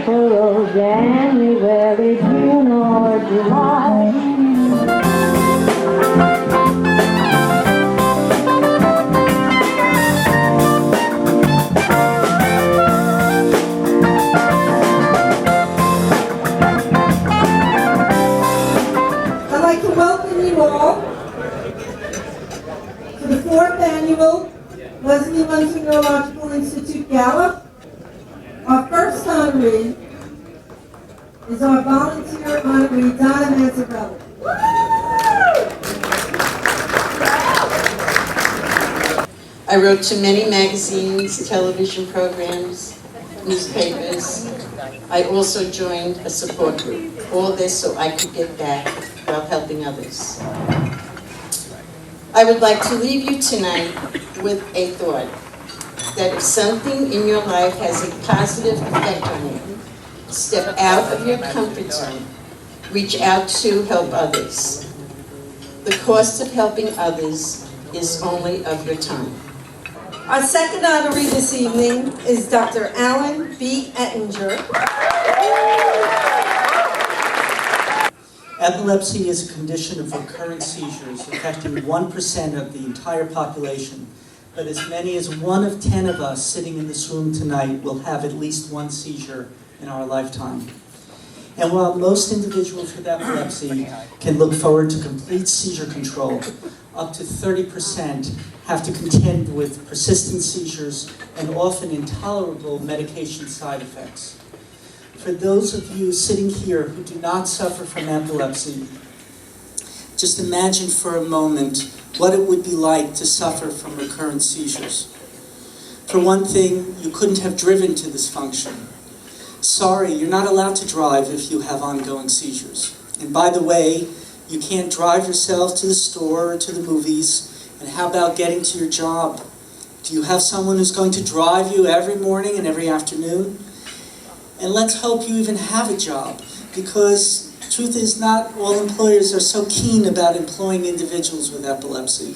April, January, June or July. I'd like to welcome you all to the 4th Annual Leslie Munson Neurological Institute Gala. Our first honoree is our volunteer honoree, Donna Mazzarella. I wrote to many magazines, television programs, newspapers. I also joined a support group. All this so I could get back while helping others. I would like to leave you tonight with a thought that if something in your life has a positive effect on you, step out of your comfort zone, reach out to help others. The cost of helping others is only of your time. Our second honoree this evening is Dr. Alan B. Ettinger. Epilepsy is a condition of recurrent seizures affecting 1% of the entire population, but as many as 1 of 10 of us sitting in this room tonight will have at least one seizure in our lifetime. And while most individuals with epilepsy can look forward to complete seizure control, up to 30% have to contend with persistent seizures and often intolerable medication side effects. For those of you sitting here who do not suffer from epilepsy, just imagine for a moment what it would be like to suffer from recurrent seizures. For one thing, you couldn't have driven to this function. Sorry, you're not allowed to drive if you have ongoing seizures. And by the way, you can't drive yourself to the store or to the movies. And how about getting to your job? Do you have someone who's going to drive you every morning and every afternoon? And let's hope you even have a job, because the truth is not all employers are so keen about employing individuals with epilepsy.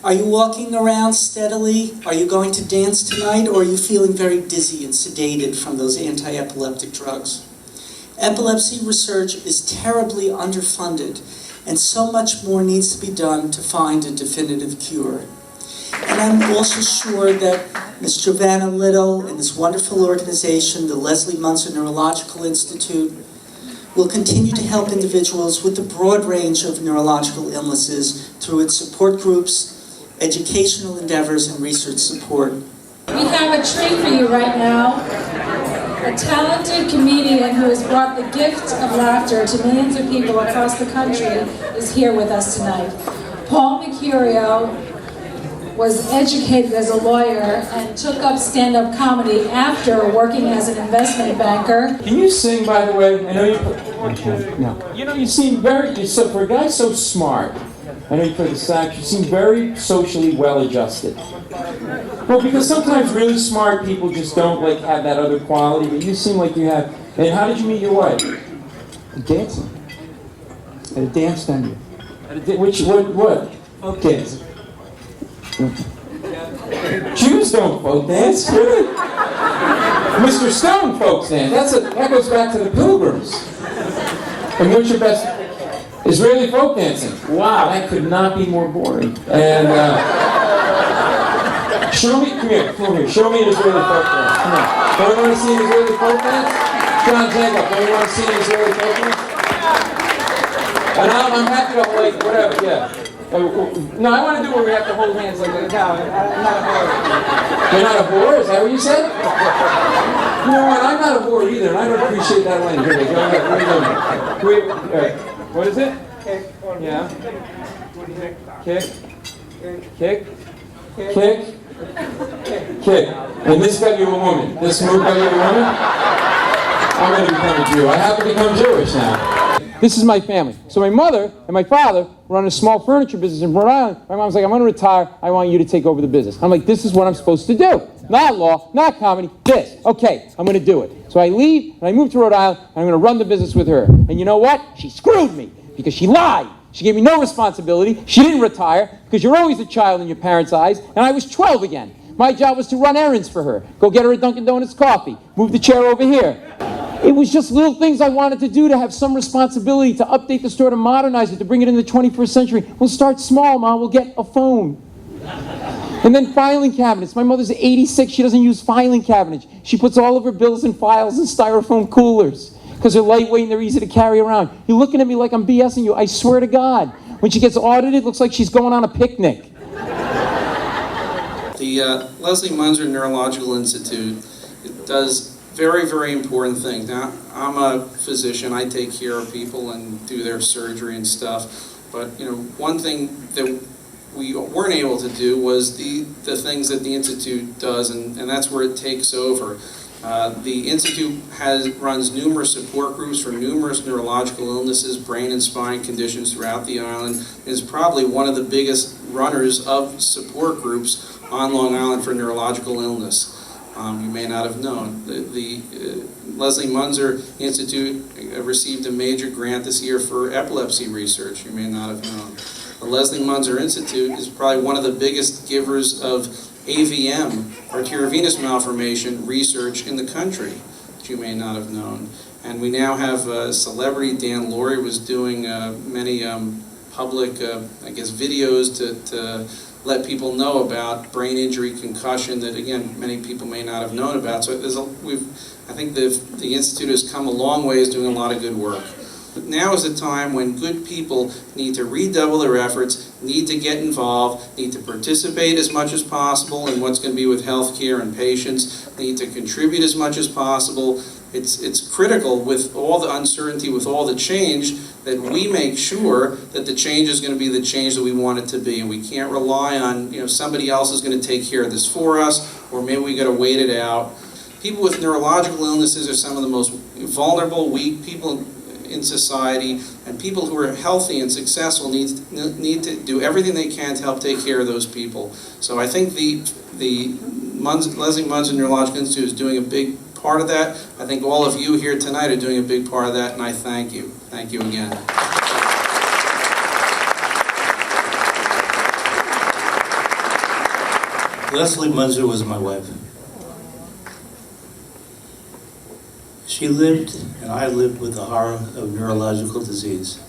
Are you walking around steadily? Are you going to dance tonight? Or are you feeling very dizzy and sedated from those anti-epileptic drugs? Epilepsy research is terribly underfunded, and so much more needs to be done to find a definitive cure. And I'm also sure that Ms. Giovanna Little and this wonderful organization, the Leslie Munson Neurological Institute, will continue to help individuals with the broad range of neurological illnesses through its support groups, educational endeavors, and research support. We have a treat for you right now. A talented comedian who has brought the gift of laughter to millions of people across the country is here with us tonight. Paul Mercurio was educated as a lawyer and took up stand-up comedy after working as an investment banker. Can you sing, by the way? I know you. No. You know, you seem very. So for a guy so smart, I know you play the sax. You seem very socially well-adjusted. Well, because sometimes really smart people just don't have that other quality. But you seem like you have. And how did you meet your wife? Dancing. At a dance venue. What? Folk dancing. Jews don't folk dance, really? Mr. Stone folk dance. That goes back to the Pilgrims. And what's your best? Israeli folk dancing. Wow, that could not be more boring. And show me, come here. Show me an Israeli folk dance. Come on. Don't you want to see an Israeli folk dance? John Jacob, don't you want to see an Israeli folk dance? And I'm happy to whatever, yeah. No, I want to do where we have to hold hands like that. No, I'm not a whore. You're not a whore? Is that what you said? You know what? I'm not a whore either, and I don't appreciate that language. Here we go. What are you doing? What is it? Kick. Yeah. Kick. And this got you a woman. This move got you a woman? I'm going to become a Jew. I have to become Jewish now. This is my family. So my mother and my father run a small furniture business in Rhode Island. My mom's like, I'm going to retire. I want you to take over the business. I'm like, this is what I'm supposed to do. Not law, not comedy, this. Okay, I'm going to do it. So I leave, and I move to Rhode Island, and I'm going to run the business with her. And you know what? She screwed me, because she lied. She gave me no responsibility. She didn't retire, because you're always a child in your parents' eyes, and I was 12 again. My job was to run errands for her, go get her a Dunkin' Donuts coffee, move the chair over here. It was just little things I wanted to do, to have some responsibility, to update the store, to modernize it, to bring it in the 21st century. We'll start small, Mom. We'll get a phone. And then filing cabinets. My mother's 86. She doesn't use filing cabinets. She puts all of her bills and files in styrofoam coolers because they're lightweight and they're easy to carry around. You're looking at me like I'm BSing you. I swear to God. When she gets audited, it looks like she's going on a picnic. The Leslie Munzer Neurological Institute does very, very important things. Now, I'm a physician. I take care of people and do their surgery and stuff. But, you know, one thing that we weren't able to do was the things that the Institute does, and that's where it takes over. The Institute runs numerous support groups for numerous neurological illnesses, brain and spine conditions throughout the island. It is probably one of the biggest runners of support groups on Long Island for neurological illness. You may not have known. The Leslie Munzer Institute received a major grant this year for epilepsy research. You may not have known. The Leslie Munzer Institute is probably one of the biggest givers of AVM, arteriovenous malformation research in the country, which you may not have known. And we now have celebrity Dan Laurie was doing many public, I guess, videos to let people know about brain injury, concussion, that again many people may not have known about. So I think the Institute has come a long ways, doing a lot of good work. But now is the time when good people need to redouble their efforts, need to get involved, need to participate as much as possible in what's going to be with healthcare and patients, need to contribute as much as possible. It's critical with all the uncertainty, with all the change, that we make sure that the change is going to be the change that we want it to be, and we can't rely on, you know, somebody else is going to take care of this for us, or maybe we got to wait it out. People with neurological illnesses are some of the most vulnerable, weak people in society, and people who are healthy and successful need to do everything they can to help take care of those people. So I think the Leslie Munzer Neurological Institute is doing a big part of that. I think all of you here tonight are doing a big part of that, and I thank you. Thank you again. Leslie Munzer was my wife. She lived, and I lived, with the horror of neurological disease.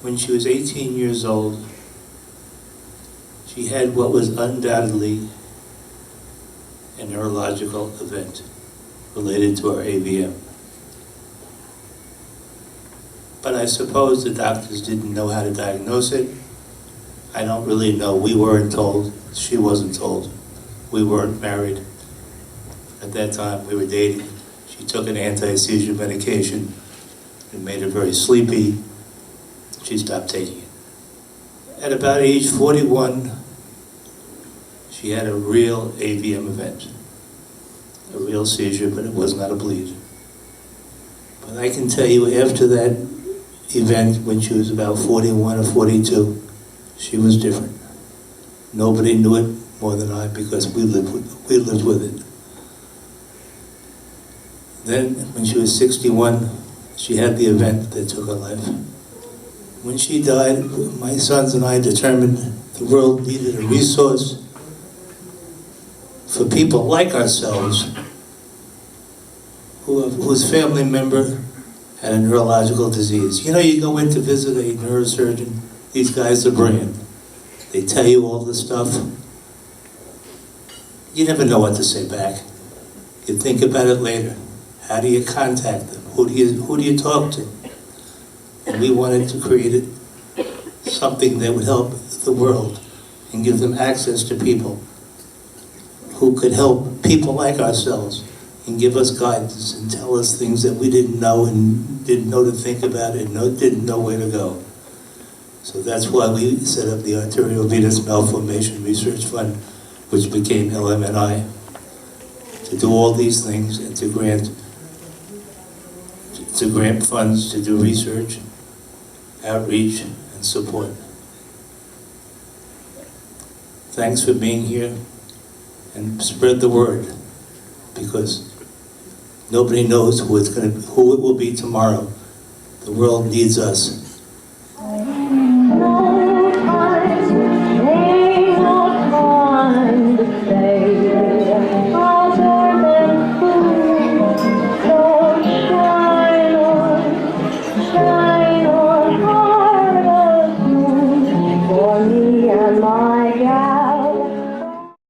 When she was 18 years old, she had what was undoubtedly a neurological event related to her AVM. But I suppose the doctors didn't know how to diagnose it. I don't really know. We weren't told. She wasn't told. We weren't married. At that time, we were dating. She took an anti-seizure medication. It made her very sleepy. She stopped taking it. At about age 41, she had a real AVM event. A real seizure, but it was not a bleed. But I can tell you, after that event, when she was about 41 or 42, she was different. Nobody knew it more than I, because we lived with it. Then, when she was 61, she had the event that took her life. When she died, my sons and I determined the world needed a resource for people like ourselves whose family member had a neurological disease. You know, you go in to visit a neurosurgeon, these guys are brilliant. They tell you all this stuff. You never know what to say back. You think about it later. How do you contact them? Who do you talk to? And we wanted to create something that would help the world and give them access to people who could help people like ourselves and give us guidance and tell us things that we didn't know and didn't know to think about and didn't know where to go. So that's why we set up the Arteriovenous Malformation Research Fund, which became LMNI, to do all these things and to grant funds to do research, outreach, and support. Thanks for being here, and spread the word, because nobody knows who it will be tomorrow. The world needs us.